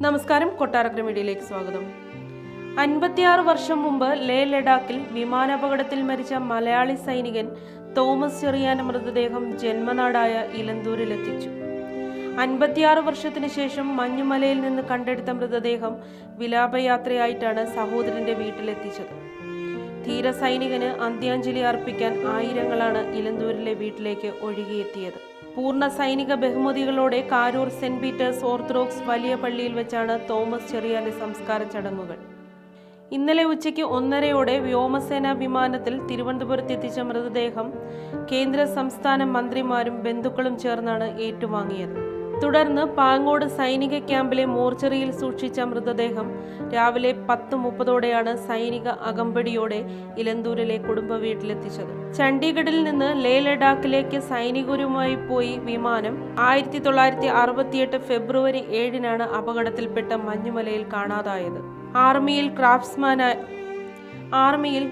നമസ്കാരം, കൊട്ടാരക്കര മീഡിയയിലേക്ക് സ്വാഗതം. 56 വർഷം മുമ്പ് ലേ ലഡാക്കിൽ വിമാനാപകടത്തിൽ മരിച്ച മലയാളി സൈനികൻ തോമസ് ചെറിയാന്റെ മൃതദേഹം ജന്മനാടായ ഇലന്തൂരിലെത്തിച്ചു. 56 വർഷത്തിനു ശേഷം മഞ്ഞുമലയിൽ നിന്ന് കണ്ടെടുത്ത മൃതദേഹം വിലാപയാത്രയായിട്ടാണ് സഹോദരന്റെ വീട്ടിലെത്തിച്ചത്. ധീര സൈനികന് അന്ത്യാഞ്ജലി അർപ്പിക്കാൻ ആയിരങ്ങളാണ് ഇലന്തൂരിലെ വീട്ടിലേക്ക് ഒഴുകിയെത്തിയത്. പൂർണ്ണ സൈനിക ബഹുമതികളോടെ കാരൂർ സെന്റ് പീറ്റേഴ്സ് ഓർത്തഡോക്സ് വലിയ പള്ളിയിൽ വെച്ചാണ് തോമസ് ചെറിയാന്റെ സംസ്കാര ചടങ്ങുകൾ. ഇന്നലെ ഉച്ചയ്ക്ക് 1:30 വ്യോമസേനാ വിമാനത്തിൽ തിരുവനന്തപുരത്തെത്തിച്ച മൃതദേഹം കേന്ദ്ര സംസ്ഥാന മന്ത്രിമാരും ബന്ധുക്കളും ചേർന്നാണ് ഏറ്റുവാങ്ങിയത്. തുടർന്ന് പാങ്ങോട് സൈനിക ക്യാമ്പിലെ മോർച്ചറിയിൽ സൂക്ഷിച്ച മൃതദേഹം രാവിലെ 10:30 സൈനിക അകമ്പടിയോടെ ഇലന്തൂരിലെ കുടുംബ വീട്ടിലെത്തിച്ചത്. ചണ്ഡീഗഡിൽ നിന്ന് ലേ ലഡാക്കിലേക്ക് സൈനികരുമായി പോയി വിമാനം 1968 ഫെബ്രുവരി 7 അപകടത്തിൽപ്പെട്ട മഞ്ഞുമലയിൽ കാണാതായത്. ആർമിയിൽ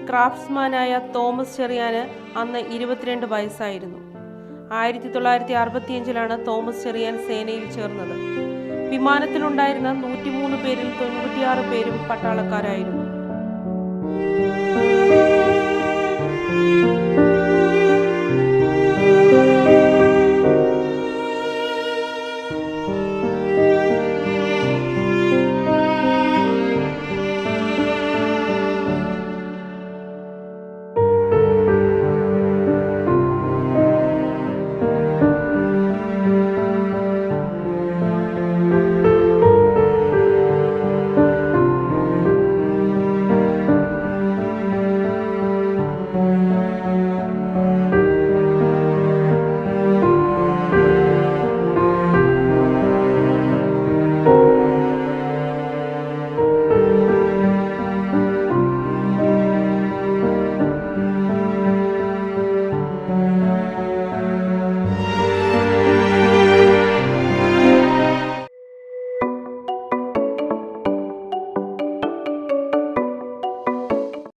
ക്രാഫ്റ്റ്സ്മാനായ തോമസ് ചെറിയാന് അന്ന് 22 വയസ്സായിരുന്നു. 1965 തോമസ് ചെറിയാൻ സേനയിൽ ചേർന്നത്. വിമാനത്തിലുണ്ടായിരുന്ന 103 പേരിൽ 96 പേരും പട്ടാളക്കാരായിരുന്നു.